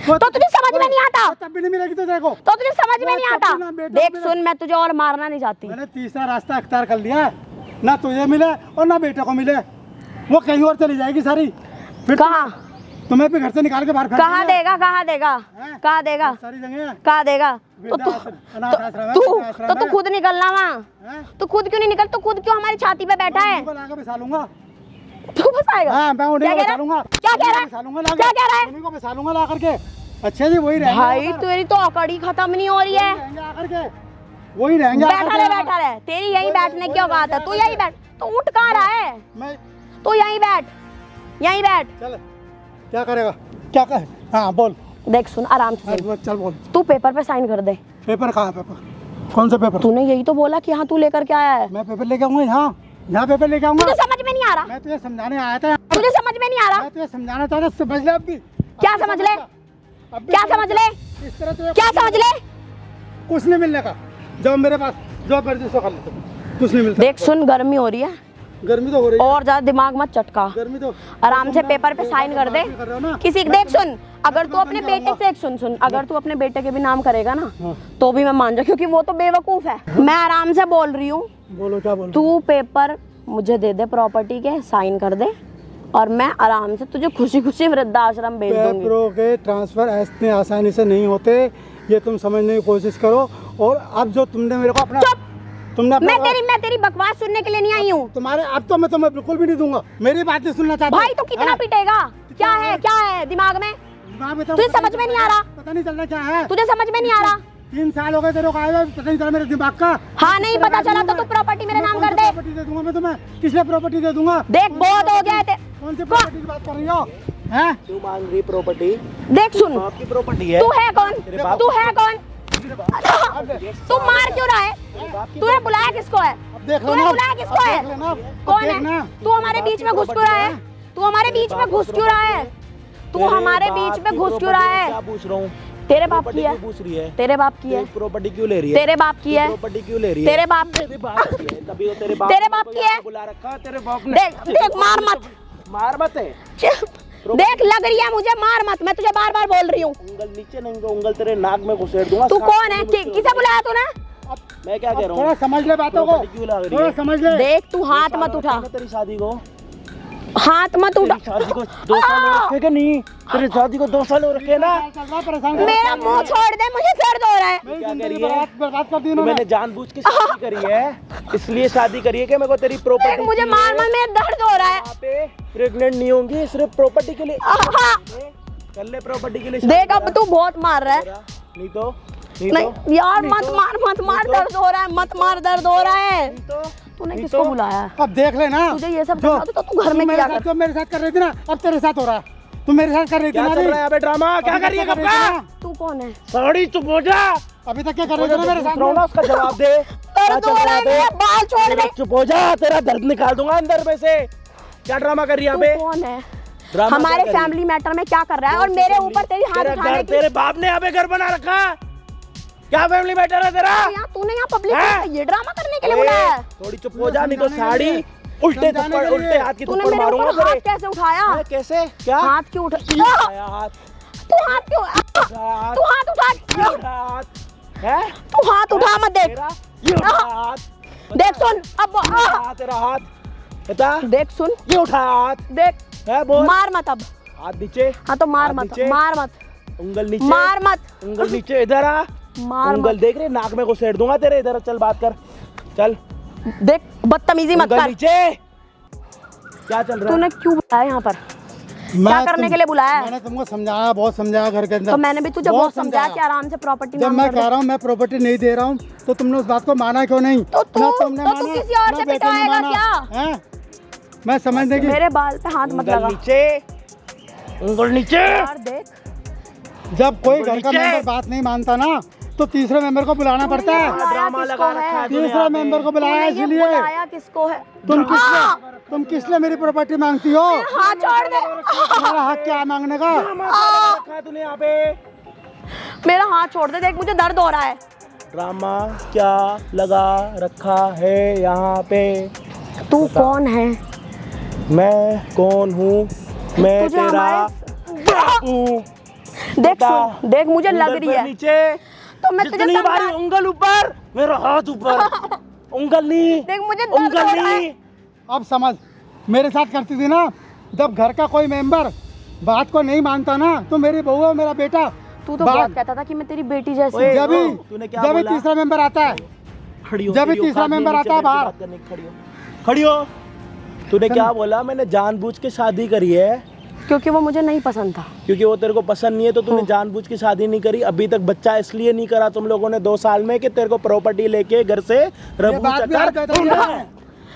तो तुझे समझ में नहीं आता? तब भी नहीं मिलेगी तो देखो। तो तुझे समझ में नहीं आता? तब भी ना बेटा, देख मेरा- सुन, मैं तुझे और मारना नहीं चाहती। मैंने तीसरा रास्ता अख्तियार कर लिया है, ना तुझे मिले और ना बेटे को मिले। वो कहीं और चली जाएगी सारी। फिर कहाँ तुम्हें भी घर से निकाल के बाहर फेंक कहाँ देंगे। देगा? कहाँ देगा? हैं? कहाँ देगा? सारी जगह है। कहाँ देगा? तो अनाथ आश्रम है, तू वृद्धाश्रम तो तू है। खुद निकलना वहाँ। हैं? तू खुद क्यों नहीं निकल? तू खुद क्यों हमारी छाती पे बैठा है? उनको लाके बिठा लूंगा। तू फंसाएगा? हाँ, मैं उन्हीं क्या को कह बिठा रहा लूंगा। है? क्या कह रहा है? बिठा लूंगा लाके। क्या कह रहा है? उन्हीं को बिठा लूंगा ला करके। अच्छा जी, वही रहेंगे भाई आकर। तेरी तो अकड़ी खत्म नहीं हो रही है। वही रहेंगे आकर के, वही रहेंगे आकर बैठा के। रहे, बैठा रहे। तेरी यहीं बैठने की औकात है। तू यहीं बैठ। तू उठ कहाँ रहा है? मैं तू यहीं बैठ, यहीं बैठ। चल, क्या करेगा? क्या कर? हाँ बोल। देख सुन, आराम से सुन। चल बोल। तू पेपर पे साइन कर दे। पेपर कहाँ है? पेपर कौन सा पेपर? तूने यही तो बोला कि हाँ तू लेकर के आया है। मैं पेपर लेके आऊंगा यहाँ पेपर लेके आऊंगा। तुझे समझ में नहीं आ रहा? मैं तुझे समझाने आया था। तुझे समझ में नहीं आ रहा? मैं तुझे समझाना चाहता, समझ ले अब भी। क्या समझ ले? अब भी क्या समझ ले? इस तरह तुझे क्या समझ ले? कुछ नहीं मिलने का। जब मेरे पास जो मर्जी सो कर ले, कुछ नहीं मिलता। देख सुन, गर्मी हो रही है गर्मी तो हो रही है। और ज्यादा दिमाग मत चटका। गर्मी तो आराम से पेपर पे साइन कर दे। कर रहे हो ना। किसी देख सुन, अगर तू अपने बेटे से सुन अगर तू अपने बेटे के भी नाम करेगा ना हाँ। तो भी मैं मान जाऊँ, क्योंकि वो तो बेवकूफ है। मैं आराम से बोल रही हूँ, बोलो क्या बोल। तू पेपर मुझे दे दे प्रॉपर्टी के, साइन कर दे और मैं आराम से तुझे खुशी खुशी वृद्धाश्रम भेज दूंगी। पेपरों के ट्रांसफर इतने आसानी से नहीं होते, ये तुम समझने की कोशिश करो। और अब जो तुमने मेरे को अपना तुमने अपना मैं तेरी बकवास सुनने के लिए नहीं आई हूँ। तुम्हारे अब तो मैं तुम्हें बिल्कुल भी नहीं दूंगा। मेरी बात नहीं सुनना चाहता। भाई तू कितना पिटेगा? क्या है दिमाग में? तुझे समझ में नहीं आ रहा? पता नहीं चल रहा क्या है। तुझे समझ में नहीं आ रहा? 3 साल हो गए तेरे को आए हुए, पता नहीं चला मेरे दिमाग का। हाँ नहीं पता चला तो तू प्रॉपर्टी मेरे नाम कर दे। प्रॉपर्टी दे दूंगा मैं तुम्हें। किसने प्रॉपर्टी दे दूंगा? देख बहुत हो गया है कौन सी प्रॉपर्टी की बात कर रही हो? हैं? क्यों मांग रही प्रॉपर्टी? देख सुन, आपकी प्रॉपर्टी है। तू है कौन? तू है कौन? तू मार क्यों रहा है? तूने बुलाया किसको है? अब देख तूने लेना। बुलाया किसको है? देख लेना, अब कौन देखना। है? तू हमारे बीच में घुस क्यों रहा है? तू हमारे बीच में घुस क्यों रहा है? तू हमारे बीच में घुस क्यों रहा है? क्या पूछ रहा हूँ? तेरे बाप की है, पूछ रही है। तेरे बाप की है, प्रॉपर्टी क्यों ले रही है? तेरे बाप की है, प्रॉपर्टी क्यों ले रही है? तेरे बाप तेरे बाप की है, तभी तो तेरे तेरे बाप को की यहाँ है। बुला रखा तेरे बाप ने। देख देख, मार मत। मार मत है। देख लग रही है मुझे, मार मत। मैं तुझे बार बार बोल रही हूँ। उंगल नीचे नहीं, उंगल तेरे नाक में घुसेड़ दूंगा। तू कौन है? किसे बुलाया तूने? मैं क्या कह रहा थोड़ा हूँ? समझ ले बातों को, क्यों लग रही थोड़ा है? समझ ले। देख तू हाथ मत उठा, तेरी शादी को, हाथ मत उठा। तेरी शादी को 2 साल हो रखे कि नहीं? तेरी शादी को 2 साल हो रखे ना? मेरा मुंह छोड़ दे, मुझे दर्द हो रहा है। मेरी क्या जिंदगी करी है? बर्बाद कर दी तो इन्होंने। मैंने जानबूझ के शादी करी है, इसलिए शादी करी है कि मेरे को तेरी देख प्रॉपर्टी मुझे मार मार, मेरा दर्द हो रहा है। यहाँ पे प्रेग्नेंट नहीं होंगी, सिर्फ प्रॉपर्टी के लिए। हाँ। कर ले प्रॉपर्टी के लिए। देख अब तू बहुत मार रहा है। नहीं तो नहीं यार मत मार, मत मार, दर्द हो रहा है, मत मार, दर्द हो रहा है। तूने किसको बुलाया? अब देख ले ना, तुझे ये सब करना था तो तू घर में क्या कर? जो मेरे साथ कर रही थी ना, अब तेरे साथ हो रहा है। तू मेरे साथ कर रही थी क्या ना चल अभी? रहा है यहाँ पे ड्रामा? क्या कर रही है कपड़ा? तू कौन है? साड़ी चुप हो जा। अभी तक क्या कर रही थी ना मेरे साथ? ना उसका जवाब दे। क्या दर्द चल हो रहा रहा है है, मेरा यहाँ पे? बाल छोड़ दे। तेरा चुप हो जा, तेरा दर्द निकाल दूंगा अंदर में से। क्या ड्रामा कर रही है तू यहाँ पे? कौन है? ड्रामा हमारे क्या कर रही है? फैमिली मैटर में क्या कर रहा है और मेरे ऊपर तेरी हाथ तेरा उठाने घर, की? तेरे बाप ने यहाँ पे घर बना रखा। क्या फैमिली मैटर है तेरा? यहाँ तूने यहाँ पब्लिक हैं? में ये ड्रामा करने के लिए बुलाया है? थोड़ी चुप हो जा, नहीं तो साड़ी उल्टे थप्पड़, उल्टे हाथ की तूने थप्पड़ मेरे मारूंगा ऊपर हाथ तेरे। कैसे उठाया? हैं, कैसे? क्या? हाथ क्यों उठा? उठाया हाथ, तू हाथ क्यों? हाथ, तू हाथ उठा। ये उठा हाथ, हैं? तू हाथ उठा मत देख। तेरा ये उठा हाथ, देख सुन अब उठा तेरा हाथ, बता। देख सुन, ये उठा हाथ, देख है बोल। मार मत अब। हाथ नीचे, हाँ तो मार हाथ मत, नीचे। मार मत, उंगल नीचे, मार मत, उंगल नीचे, इधर आ। मार उंगल मत। देख रहे, नाक में घुसेड़ दूंगा तेरे। इधर चल, बात कर, चल। देख बदतमीजी मत उंगल कर। नीचे। क्या चल रहा है? तूने क्यों बुलाया यहाँ पर? क्या करने के लिए बुलाया है? मैंने तुमको समझाया, बहुत समझाया घर के अंदर। तो मैंने भी तुझे बहुत समझाया कि आराम से प्रॉपर्टी जब मांग मैं कर कह ले। रहा हूँ मैं प्रॉपर्टी नहीं दे रहा हूँ, तो तुमने उस बात को माना क्यों नहीं? तो तू- ना तुमने तो तू माना, किसी और ना से बेटे ने पिटवाएगा माना। क्या? हैं? मैं समझने की मेरे बाल पे हाथ मत उंगल लगा नीचे, उंगल नीचे। यार। देख जब कोई घर का नीचे। मेंबर बात नहीं मानता ना, तो तीसरे मेंबर को बुलाना पड़ता है। बुलाया ड्रामा किसको लगा है? रखा है तूने तीसरे यहाँ पे। मेंबर को बुलाया तूने ये इसलिए। बुलाया किसको है? तुम किस लिए मेरी प्रॉपर्टी मांगती हो? हाथ छोड़ दे। तुम्हारा हक क्या है मांगने का? ड्रामा लगा रखा है तूने यहाँ पे। मेरा हाथ छोड़ दे, देख मुझे दर्द हो रहा है। ड्रामा क्या लगा रखा है यहाँ पे? तू कौन है? मैं कौन हूँ? मैं तुझे तेरा हमारे बाप हूँ। देख बता। सुन, देख मुझे लग उंगल रही पर है नीचे, तो मैं तुझे जितनी बारी समझा। उंगल ऊपर, मेरा हाथ ऊपर। उंगल नहीं, देख मुझे दर्द उंगल हो रहा है। नहीं। अब समझ, मेरे साथ करती थी ना, जब घर का कोई मेंबर बात को नहीं मानता ना, तो मेरी बहू और मेरा बेटा तू तो बात- बहुत कहता था कि मैं तेरी बेटी जैसी ओए, हूँ। जब ही तूने क्या जब ही बोला? तीसरा मेंबर आता है, खड़ी हो, जब भी तेरी तीसरा औकात नहीं मेंबर नीचे आता है बैठ के बाहर। बात करने की। खड़ी हो, खड़ी हो। तूने क्या बोला? मैंने जानबूझ के शादी करी है क्योंकि वो मुझे नहीं पसंद था। क्योंकि वो तेरे को पसंद नहीं है, तो तूने जानबूझ के शादी नहीं करी। अभी तक बच्चा इसलिए नहीं करा तुम लोगों ने 2 साल में कि तेरे को प्रॉपर्टी लेके घर से रबू बात भी आज चक्कर बता ढूंढना रही है। है।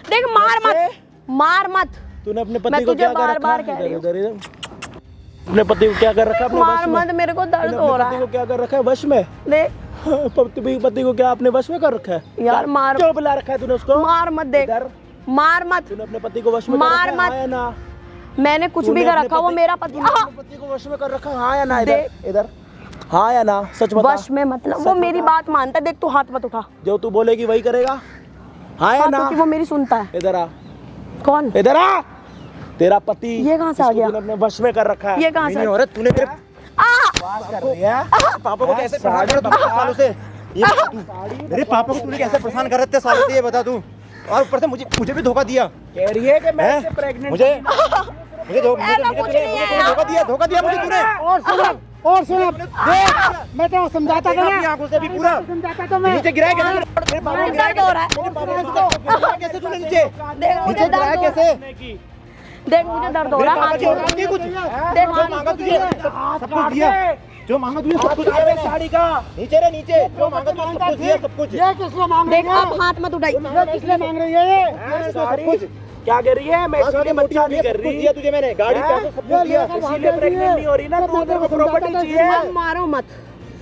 देख मार मत, मार मत। तूने अपने मैं पति को तुझे क्या कर बार-बार रखा कह है? रही हूँ। इधर इधर अपने पति को क्या कर रखा है? अपने मार वश में? मत, मेरे को दर्द तूने हो अपने रहा पति है। को क्या कर रखा है? वश में? देख पति को क्या अपने वश में कर रखा है? यार मार, क्यों बुला रखा है तूने उसको? मार मत। देख इधर। मार मत। तूने अपने पति को वश में कर मार रखा है? मत। हाँ या ना? मैंने कुछ तूने भी कर अपने रखा, वो पति- मेरा पति। तूने अपने पति को वश में कर रखा है? हाँ या ना? इधर देख। इधर। हाँ या ना? सच बता। वश में मतलब वो मेरी बात मानता है। देख तू हाथ मत उठा। जो तू बोलेगी वही करेगा? हाँ या हाँ, ना? क्योंकि वो मेरी सुनता है। इधर आ, कौन? इधर आ। तेरा पति ये कहाँ से आ जिसको गया? तूने अपने वश में कर रखा है। ये कहाँ से? नहीं औरत, तूने मेरे बात कर रही है? पापा को कैसे परेशान कर रहा था सालों से? ये बता तू, मेरे पापा को तूने कैसे परेशान कर रहे थे सालों से, ये बता तू। और ऊपर से मुझे भी धोखा दिया। कह रही है कि मैं हैं? इससे प्रेग्नेंट मुझे ऐसा कुछ नहीं है यार। धोखा दिया मुझे तूने। और सुनो देख, मैं तो समझाता था अपनी ना, आंखों से भी पूरा समझाता तो मैं। नीचे गिराया कैसे? मेरे पापा मुझे को गिराया दर्द हो रहा है। गिराया कैसे तूने नीचे? देख मुझे नीचे दर्द गिराया हो रहा है। कैसे? देख मुझे दर्द हो मेरे रहा है। पापा हाथ की छोड़। औकात नहीं कुछ। देख जो मांगा तुझे सब कुछ दिया। जो मांगा तुझे सब कुछ दिया मैंने। साड़ी का नीचे रे नीचे, जो मांगा तुझे सब कुछ दिया, सब कुछ। ये किस लिए मांग रही देख है? अब हाथ मत उठाई। ये किस लिए मांग रही है ये? हैं, साड़ी क्या कर रही है? मैं इसलिए बच्चा नहीं कर सब कुछ रही, दिया तुझे मैंने, गाड़ी हैं? पैसे सब कुछ दिया। इसीलिए प्रेग्नेंट नहीं हो रही ना तू। तेरे को प्रॉपर्टी चाहिए। मत मारो मत।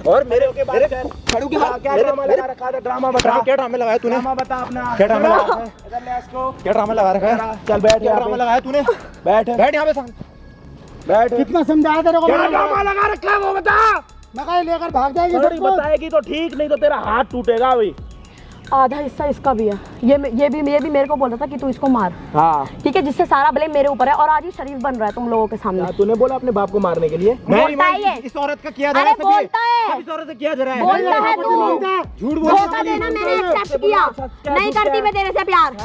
और मेरे के बाद कर। खड़ू के बाद क्या ड्रामा लगा रखा था? ड्रामा बता। क्या ड्रामे लगाया तूने? ड्रामा बता अपना। क्या ड्रामा लगा है? इधर ले इसको। क्या ड्रामा लगा रखा है? चल बैठ क्या यहाँ ड्रामा पे। लगाया तूने? बैठ बैठ यहाँ पे सामने। बैठ। कितना समझाया तेरे को? क्या ड्रामा लगा रखा है वो बता। मैं कहा लेकर भाग जाएगी थोड़ी सब कुछ। बताएगी तो ठीक, नहीं तो तेरा हाथ टूटेगा अभी। आधा हिस्सा इसका भी है। ये भी मेरे को बोला था कि तू इसको मार। हाँ ठीक है, जिससे सारा ब्लेम मेरे ऊपर है और आज ही शरीफ बन रहा है तुम लोगों के सामने। तूने बोला अपने बाप को मारने के लिए? बोलता है इस औरत का किया अरे बोलता है, इस औरत का किया जा रहा है। बोलता है तू झूठ बोल धोखा देना मैंने एक्सेप्ट किया, नहीं करती मैं तेरे से प्यार।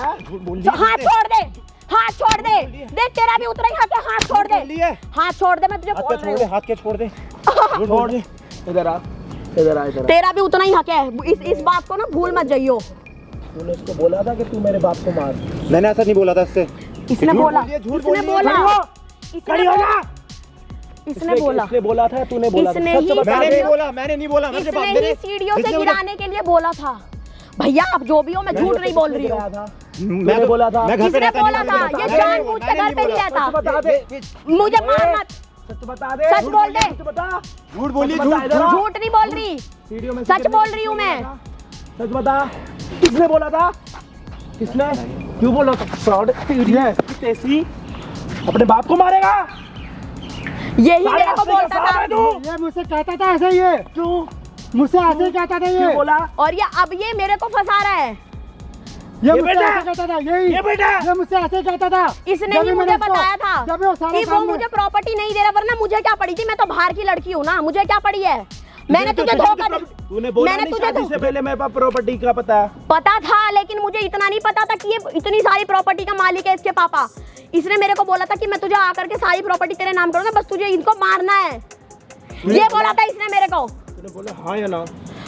हाथ छोड़ दे, हाथ छोड़ दे, देख तेरा भी उतना ही हक है, हाथ छोड़ दे, हाथ छोड़ दे, मैं तुझे बोल रही हूँ। हाथ के छोड़ दे, छोड़ दे। इधर आ, इधर आ, इधर आ। तेरा भी उतना ही हक है, इस बात को ना भूल मत जाइयो। तूने उसको बोला था कि तू मेरे बाप को मार। मैंने ऐसा नहीं बोला था इससे। इसने बोला, इसने बोला, इसने बोला था, तूने बोला था? इसने ही मैंने नहीं बोला। इसने ही सीढ़ियों से गिराने के लिए बोला था। भैया आप जो भी हो, मैं झूठ नहीं बोल रही हूँ। मैंने बोला था, इसने बोला था, ये जानबूझ के घर पे नहीं रहता। बता दे, मुझे मार मत, सच बता दे, सच बोल दे। बता, झूठ बोलिए, झूठ नहीं बोल रही, सच बोल रही हूँ मैं। सच बता, किसने बोला था? किसने? क्यों बोला था? फ्रॉड तेसी अपने बाप को मारेगा? यही मेरे को बोलता था। ये मुझसे कहता था ऐसे, ये क्यों मुझसे ऐसे ही कहता था ये बोला? और ये अब ये मेरे को फंसा रहा है। ये मुझसे ऐसे कहता था, यही ये मुझसे ऐसे कहता था। इसने ही मुझे बताया था कि वो सामने मुझे प्रॉपर्टी नहीं दे रहा, वरना मुझे क्या पड़ी थी, मैं तो बाहर की लड़की हूँ ना, मुझे क्या पड़ी है। मैंने तुझे धोखा, तूने बोला मैंने नहीं तुझे शादी से पहले मेरे पास प्रॉपर्टी का पता था, लेकिन मुझे इतना नहीं पता था कि ये इतनी सारी प्रॉपर्टी का मालिक है इसके पापा। इसने मेरे को बोला था कि मैं तुझे आकर के सारी प्रॉपर्टी तेरे नाम करूंगा, बस तुझे इनको मारना है, ये बोला था इसने मेरे को। तूने बोला हाँ या ना?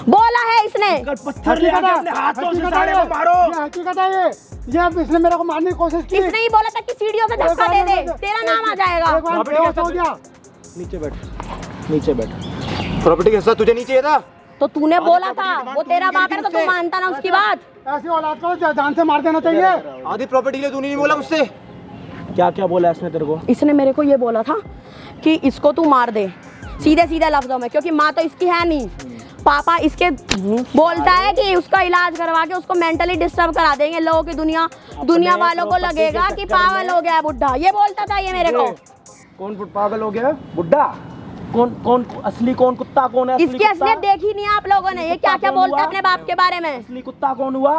बोला है इसने। पत्थर ले आके अपने हाथों से साले को मारो। ये हकीकत है, ये इसने मेरे को मारने की कोशिश की। इसने ही बोला था कि सीढ़ियों से धक्का दे दे, तेरा नाम आ जाएगा। एक बार बेहोश हो गया। नीचे बैठ, नीचे बैठ। प्रॉपर्टी का हिस्सा तुझे नहीं चाहिए था? तो तूने बोला था वो तेरा बाप है, तो तू मानता ना उसकी बात। ऐसी औलाद को जान से मार देना चाहिए। आधी प्रॉपर्टी के लिए तूने नहीं बोला मुझसे? क्या क्या बोला इसने तेरे को? इसने मेरे को ये बोला था कि इसको तू मार दे, सीधे सीधे लफ्जों में, क्योंकि माँ तो इसकी है नहीं। पापा इसके बोलता है कि उसका इलाज करवा के उसको मेंटली डिस्टर्ब करा देंगे, लोगों की दुनिया वालों को लगेगा कि पागल हो गया है बुढ़ा। ये बोलता था ये मेरे को। कौन पागल हो गया बुढ़ा? कौन असली कौन कुत्ता कौन है? इसकी असलियत देखी नहीं आप लोगों ने, ये क्या क्या बोलता है अपने बाप के बारे में। असली कुत्ता कौन हुआ?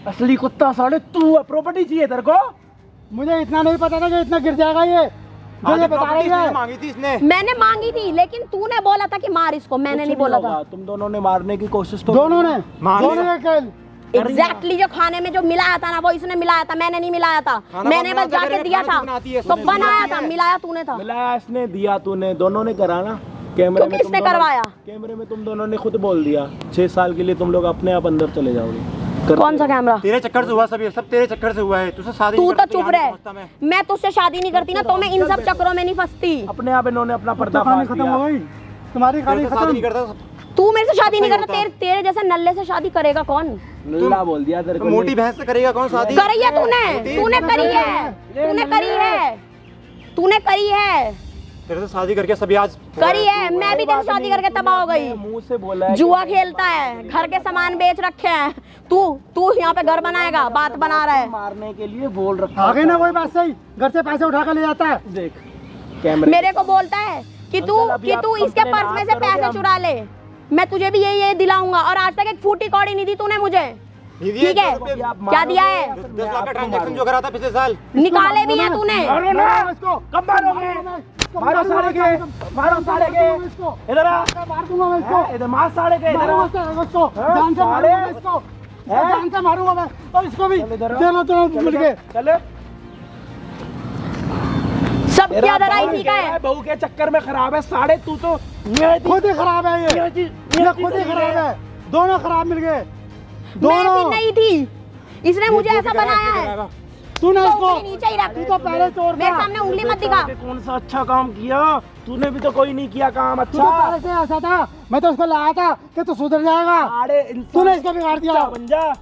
असली कुत्ता साले तू है। प्रॉपर्टी चाहिए तेरे को? मुझे इतना नहीं पता था कि इतना गिर जाएगा ये बता रही है। मांगी थी इसने, मैंने मांगी थी, लेकिन तूने बोला था कि मार इसको, मैंने नहीं बोला था। तुम दोनों ने मारने की कोशिश तो दोनों ने एग्जैक्टली जो खाने में जो मिलाया था ना, वो इसने मिलाया था, मैंने नहीं मिलाया था। मैंने बस जाके दिया था तो बनाया था, मिलाया तूने था। मिलाया इसने, दिया तूने, दोनों ने करा ना। कैमरे में किसने करवाया? कैमरे में तुम दोनों ने खुद बोल दिया 6 साल के लिए तुम लोग अपने आप अंदर चले जाओगे। कौन सा कैमरा? तेरे चक्कर से हुआ सब तेरे चक्कर से हुआ है। तुझसे शादी तू तो चुप रहे, मैं तुझसे शादी नहीं करती ना, तो मैं इन सब चक्करों में नहीं फंसती। अपने आप इन्होंने अपना पर्दाफाश खत्म हो गई, तुम्हारी कहानी शादी नहीं खत्म। करता तू मेरे से शादी नहीं करता, तेरे जैसे नल्ले से शादी करेगा कौन? नल्ला बोल दिया तेरे को। मोटी भैंस से करेगा कौन शादी? करी है तूने करी है, तूने करी है। तेरे से शादी करके सभी आज करी है, मैं भी तेरी शादी करके तबाह हो गई। मुंह से बोला है, जुआ खेलता है, घर के सामान बेच रखे हैं। तू यहाँ पे घर बनाएगा, बात बना रहा है। मारने के लिए बोल रखा आगे ना वही बात सही, घर से पैसे उठा कर ले जाता है। देख कैमरे मेरे को बोलता है कि तू इसके पर्स में से पैसे चुरा ले, मैं तुझे भी ये दिलाऊंगा। और आज तक एक फूटी कौड़ी नहीं दी तूने मुझे, ठीक है? क्या दिया है? 10 लाख का ट्रांजैक्शन जो करा था पिछले साल, निकाले भी है तूने। कब मारोगे? मारो साले के, मारो साले के। इधर आ, मार दूंगा मैं इसको, इधर मार साले के, इधर आ। इसको जान से मारूंगा मैं इसको, जान से मारूंगा मैं, और इसको भी दोनों मिल के। चले सब क्या दराई थी का है? बहू के चक्कर में खराब है साढ़े। तू तो खुद ही खराब है ये खुद ही खराब है, दोनों खराब मिल गए। मैं भी नहीं थी, इसने मुझे ऐसा बनाया है। तूने इसको नीचे ही रख, तू तो पहले चोर था। मेरे सामने उंगली मत दिखा। कौन सा अच्छा काम किया तूने? भी तो कोई नहीं किया काम तू तो अच्छा। पहले से ऐसा था, मैं तो उसको लाया था कि तू सुधर जाएगा। तूने इसको बिगाड़ दिया,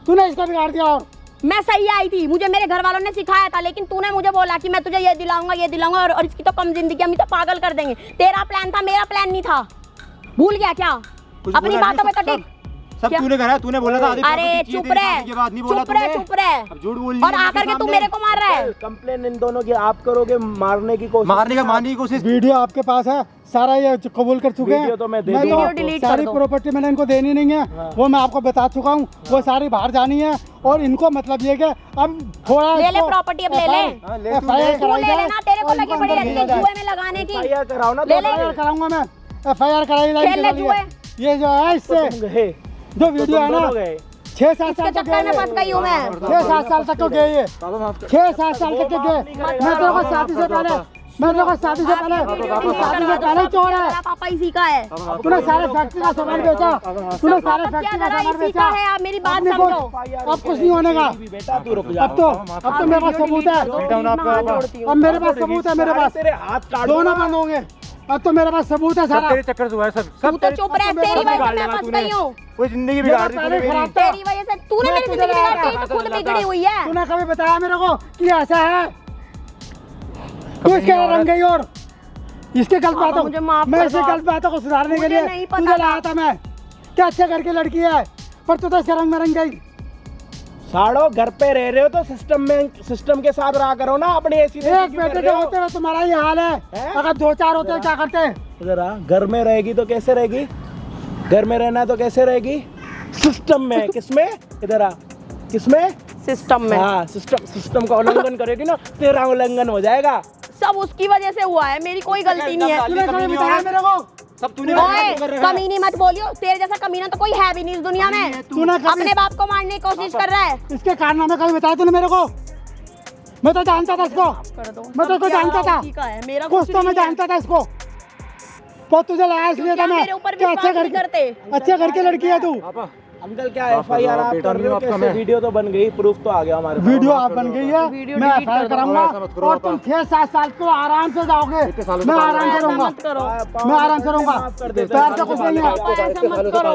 तूने इसको बिगाड़ दिया। और मैं सही आई थी, मुझे मेरे घर वालों ने सिखाया था, लेकिन तूने मुझे बोला कि मैं तुझे ये दिलाऊंगा और इसकी तो कम जिंदगी, हम तो पागल कर देंगे। तेरा प्लान था, मेरा प्लान नहीं था। भूल गया क्या? अपनी बातों में तो टिक। सब क्या? तूने करा, तूने बोला था आधी अरे प्रॉपर्टी चुप चाहिए थी, रहे, शादी के बाद नहीं बोला चुप रहे, तूने। चुप रहे। अब झूठ बोल और आकर के तू मेरे को मार रहा है। कंप्लेन इन दोनों की आप करोगे, मारने की कोशिश, मारने का मारने की कोशिश। वीडियो आपके पास है, सारा ये कबूल कर चुके हैं। वीडियो तो मैं दे मैं दूंगा। वीडियो डिलीट कर सारी दो। प्रॉपर्टी मैंने इनको देनी नहीं है, वो मैं आपको बता चुका हूँ। वो सारी बाहर जानी है और इनको मतलब ये कि अब थोड़ा ले ले प्रॉपर्टी, अब ले ले। हाँ, ले तू FIR ले। तू कराई ले जाए लेना, तेरे को और लगी इनको बड़ी अंदर रहती भेजा है जाए। जुए में लगाने की। FIR कराओ ना, ले ले। FIR कराऊंगा मैं, FIR कराई खेल ले जाएगी। जुए। ये जो है इससे तुम गए, जो वीडियो है ना, 6-7 इसके साल तक चक्कर में फंस गई हूँ मैं। 6-7 साल तक को गए ये, बाबा माफ कर। 6-7 साल तक के गए। मैं तेरे को शादी से पहले, मैं तेरे को शादी से पहले, तू शादी से पहले ही चोर है। मेरा पापा इसी का है। तूने सारे फैक्ट्री का सामान बेचा, तूने सारे पापा क्या फैक्ट्री का करा, सामान इसी बेचा। का है। आप मेरी बात अपनी समझो। अब कुछ नहीं होने का। बेटा तू रुक जा। अब तो मेरे पास सबूत है, अब मेरे पास सबूत है, मेरे पास तेरे हाथ काट दोनों बंद होंगे। अब तो मेरे पास सबूत है सब सारा। तेरे चक्कर से हुआ है सब। तू तो चुप रह, तेरी वजह से मैं फंस गई हूँ। कोई जिंदगी बिगाड़ दी तूने पहले मेरी। खराब था। तेरी वजह से तूने मेरी जिंदगी बिगाड़ी, तो खुद बिगड़ी हुई है। तूने कभी बताया मेरे को कि ऐसा है? तू इसके रंग गई और इसके गलत पापा, मुझे माफ बातों, मैं कर इसके दो। गलत बातों को सुधारने के मुझे लिए नहीं पता तुझे था। लाया था मैं। क्या अच्छे घर की लड़की है, पर तू तो इसके रंग में रंग गई। साड़ो घर पे रह रहे हो तो सिस्टम के साथ रहा करो ना, अपने एसी एक बेटे के होते हुए तुम्हारा ये हाल है। अगर 2-4 होते क्या करते? जरा घर में रहेगी तो कैसे रहेगी, घर में रहना है तो कैसे रहेगी, सिस्टम में। किसमें, इधर आ, किसमें, सिस्टम में हाँ सिस्टम का उल्लंघन करेगी ना, तेरा उल्लंघन हो जाएगा। सब उसकी वजह से हुआ है, मेरी कोई गलती नहीं है। तूने कभी बताया मेरे को? सब तूने ओए, कमीनी मत बोलियो, तेरे जैसा कमीना तो कोई है भी नहीं इस दुनिया में। तूने कभी अपने बाप को मारने की कोशिश कर रहा है। इसके कारनामे कभी बताया तूने मेरे को? मैं तो जानता था इसको, कर दो। मैं तो जानता था, उसी का है, मेरा कुछ तो मैं जानता था इसको। तो तुझे लाया इसलिए था मैं मेरे ऊपर कि अच्छे विश्वास घर नहीं करते। अच्छे घर की लड़की है तू। पापा अंकल क्या FIR आप कर रहे हो, कैसे वीडियो तो बन गई, प्रूफ तो आ गया हमारे पास। वीडियो आप बन गई है, वीडियो मैं डिलीट FIR कर दो। कराऊंगा ऐसा मत करो और पापा। तुम 6-7 साल को आराम से जाओगे। मैं आराम से ऐसा रहूंगा, मत करो। मैं आराम से रहूंगा। माफ कर देते प्यार से कुछ नहीं है। पापा ऐसा मत करो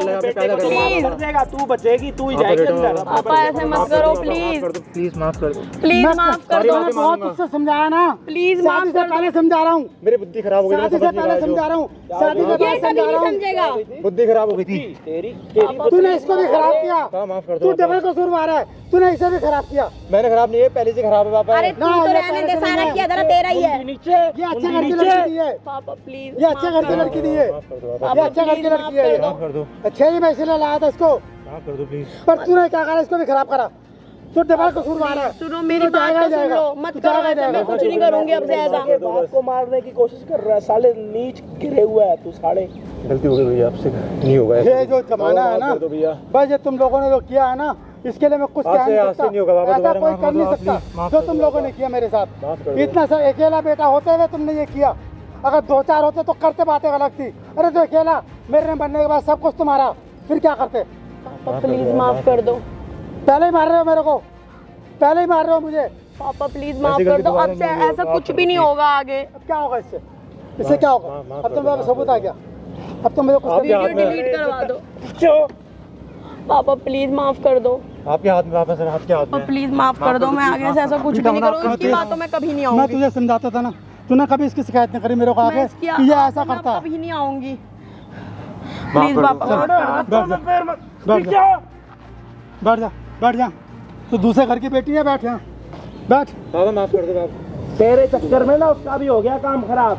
प्लीज। कर देगा, तू बचेगी, तू ही जाएगी अंदर। पापा ऐसे मत करो प्लीज, प्लीज माफ कर दो। प्लीज माफ कर दो, मैंने बहुत तुझसे समझाया ना, प्लीज शादी माफ से कर पहले समझा रहा हूँ, मेरी बुद्धि खराब हो गई। शादी से पहले समझा रहा हूँ, शादी से दो। ये पहले कभी समझा नहीं रहा हूँ। समझेगा। बुद्धि खराब हो गई थी। तेरी तूने इसको भी खराब किया, पापा माफ कर तू दो। डबल कसूरवार है, तूने इसे भी खराब किया। मैंने खराब नहीं है, पहले से खराब है पापा। अरे तू ना, तो ये रहने दे, पहले से सारा नहीं किया, जरा तेरा ही है। नीचे ये अच्छे घर की लड़की दी है, पापा प्लीज, ये अच्छे घर की लड़की दी है, माफ कर दो पापा। ये अच्छे घर की लड़की है। माफ कर दो। अच्छे ही मैं इसलिए लाया था इसको, माफ कर दो प्लीज। पर तूने क्या करा, इसको भी खराब करा। तू डबल कसूरवार है। सुनो मेरी तू बात जाएगा तो ही सुन जाएगा। लो, मत तू करो जाएगा ही ऐसा, मैं जाएगा। कुछ नहीं करूंगी अब से ऐसा। बाप को मारने की कोशिश कर रहा है, साले नीच गिरे हुआ है तू, साले। गलती हो गई भैया, आपसे नहीं होगा ऐसा। ये जो जमाना है ना, माफ कर दो भैया। बस ये तुम लोगों ने जो किया है ना, इसके लिए मैं कुछ आज कह से नहीं आज से नहीं होगा बाबा, सकता। ऐसा दोबारा कोई माफ कर कर नहीं दो, सकता प्लीज, माफ जो कर तुम दो। लोगों ने किया मेरे माफ साथ। कर दो। इतना सा अकेला बेटा होते हुए तुमने ये किया। अगर 2-4 होते तो करते बातें अलग थी। अरे तो अकेला, मेरे बनने के बाद सब कुछ तुम्हारा, फिर क्या करते? पापा प्लीज माफ कर दो, पहले ही मार रहे हो मेरे को, पहले ही मार रहे हो मुझे। पापा प्लीज माफ कर दो, अब से ऐसा कुछ भी नहीं होगा आगे। अब क्या होगा इससे, इससे क्या होगा? माफ अब तो मेरे पास सबूत आ गया, अब तो मुझे कुछ आपके वीडियो हाथ में- डिलीट करवा दो। पापा प्लीज माफ कर दो, आपके हाथ में, वापस आपके हाथ पापा में। प्लीज माफ कर दो। मैं आगे से ऐसा कुछ भी नहीं करूँगी, इसकी बातों में कभी नहीं मैं आऊंगी। तुझे समझाता था ना, तूने कभी इसकी शिकायत नहीं करी मेरे को मैं आगे इसकी कि ये ऐसा बातों में करता है। कभी नहीं आऊंगी। माफ प्लीज कर दो। पापा माफ कर दो। बैठ जा, बैठ जा, बैठ जा, बैठ जा। तू दूसरे घर की बेटी है, बैठ यहाँ, बैठ। पापा माफ कर दो पापा। तेरे चक्कर में ना उसका भी हो गया काम खराब,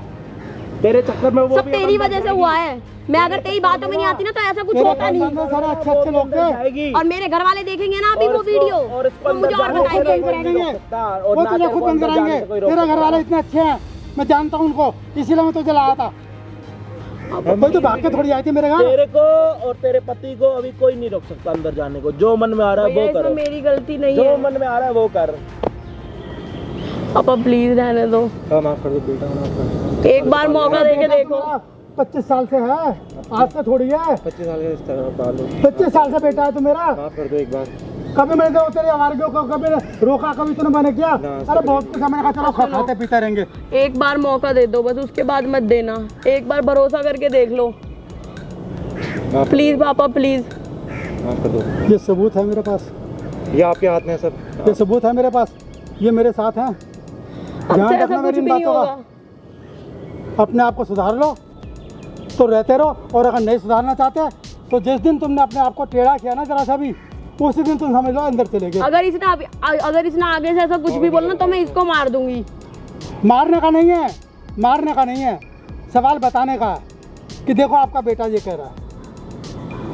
तेरे चक्कर में वो सब भी तेरी वजह से हुआ है। मैं अगर तेरी बातों में नहीं आती ना तो ऐसा कुछ तेरे होता नहीं। खानदान में सारे अच्छे लोग थे, जाएगी। और मेरे घर वाले देखेंगे ना अभी वो वीडियो, तो मुझे और बताएंगे। वो तुझे खुद बंद कराएंगे। तेरे घर वाले इतने अच्छे हैं, मैं जानता हूँ उनको, इसीलिए मैं तुझे लाया था। कोई तो भाग के थोड़ी आई थी मेरे घर। तेरे को और तेरे पति को अभी कोई नहीं रोक सकता अंदर जाने को, जो मन में आ रहा है भैया वो इसमें करो, मेरी गलती नहीं जो है। मन में आ रहा है वो कर। पापा प्लीज रहने दो, पापा माफ कर दो बेटा, माफ कर दो। एक बार मौका देके देखो। 25 साल से है, आज से थोड़ी है। 25 साल का रिश्ता है, पाल लो। 25 साल से बेटा है तू मेरा। माफ कर दो एक बार। कभी मैंने तो तेरी आवारगियों को कभी रोका, कभी तूने मैंने किया? अरे बहुत कुछ है, मैंने कहा चलो खाते पीते रहेंगे। एक बार मौका दे दो बस, उसके बाद मत देना। एक बार भरोसा करके देख लो प्लीज पापा, प्लीज। माफ कर दो। ये सबूत है मेरे पास, ये आपके हाथ में है सब। ये सबूत है मेरे पास, ये मेरे साथ हैं। अब ध्यान से रखना ऐसा कुछ मेरी भी इन नहीं बातों होगा। का। अपने आप को सुधार लो तो रहते रहो, और अगर नहीं सुधारना चाहते तो जिस दिन तुमने अपने आप को टेढ़ा किया ना जरा सा भी, उसी दिन तुम समझ लो अंदर चले गए। अगर इसने आगे से ऐसा कुछ भी बोलना तो मैं इसको मार दूंगी। मारने का नहीं है, मारने का नहीं है, सवाल बताने का है कि देखो आपका बेटा ये कह रहा है,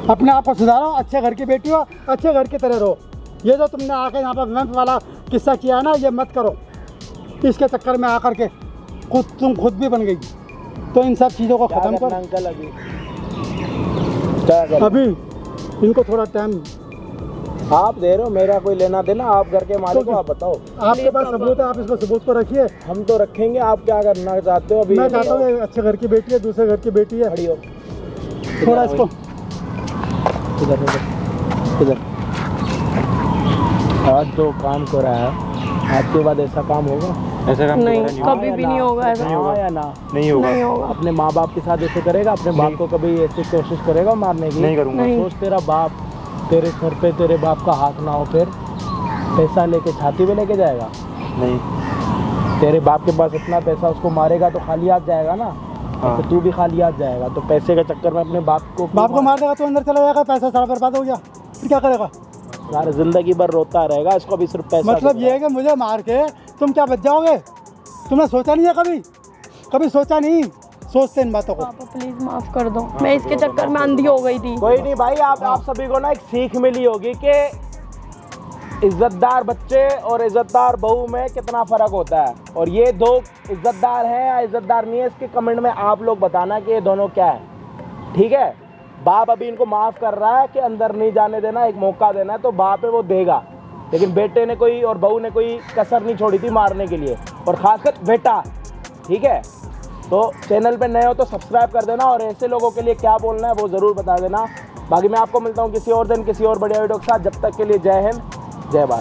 अपने आप को सुधारो, अच्छे घर की बेटी हो, अच्छे घर की तरह रहो। ये जो तुमने आके यहाँ पर वेंट वाला किस्सा किया है ना, ये मत करो। इसके चक्कर में आकर के तुम खुद भी बन गई। तो इन सब चीज़ों को ख़त्म करो अंकल। अभी इनको थोड़ा टाइम आप दे रहे हो, मेरा कोई लेना देना, आप घर के मालिक हो, आप बताओ। आपके पास सबूत है, आप इसको सबूत को रखिए। हम तो रखेंगे, आप क्या करना चाहते हो? अभी मैं चाहता हूँ अच्छे घर की बेटी है, दूसरे घर की बेटी है, खड़ी हो थोड़ा इसको इधर। आज तो काम कर रहा है, आज के बाद ऐसा काम होगा? ऐसा काम नहीं, दोबारा कभी भी नहीं होगा ऐसा। हाँ या ना? नहीं होगा। नहीं होगा। अपने माँ बाप के साथ ऐसे करेगा? अपने बाप को कभी ऐसी कोशिश करेगा मारने की? नहीं करूँगा। नहीं। सोच, तेरा बाप तेरे सर पे, तेरे बाप का हाथ ना हो, फिर पैसा लेके छाती पे लेके जाएगा? नहीं। तेरे बाप के पास इतना पैसा, उसको मारेगा तो खाली हाथ जाएगा ना? हाँ। तो तू भी खाली हाथ जाएगा। तो पैसे के चक्कर में अपने बाप को मार देगा तो अंदर चला जाएगा, पैसा सारा बर्बाद हो गया, फिर क्या करेगा? सारी जिंदगी भर रोता रहेगा, इसको भी सिर्फ पैसा। मतलब ये है कि मुझे मार के तुम क्या बच जाओगे? तुमने सोचा नहीं है कभी? कभी सोचा नहीं? सोचते इन बातों को। पापा प्लीज माफ कर दो, मैं इसके चक्कर में अंधी हो गई थी। कोई नहीं भाई, आप सभी को ना एक सीख मिली होगी कि इज्जतदार बच्चे और इज्जतदार बहू में कितना फ़र्क होता है। और ये दो इज्जतदार हैं या इज्जतदार नहीं है, इसके कमेंट में आप लोग बताना कि ये दोनों क्या है। ठीक है, बाप अभी इनको माफ़ कर रहा है कि अंदर नहीं जाने देना, एक मौका देना है, तो बाप है वो देगा। लेकिन बेटे ने कोई और बहू ने कोई कसर नहीं छोड़ी थी मारने के लिए, और ख़ासकर बेटा। ठीक है, तो चैनल पे नए हो तो सब्सक्राइब कर देना, और ऐसे लोगों के लिए क्या बोलना है वो ज़रूर बता देना। बाकी मैं आपको मिलता हूँ किसी और दिन किसी और बढ़िया वीडियो के साथ। जब तक के लिए जय हिंद, जय भारत।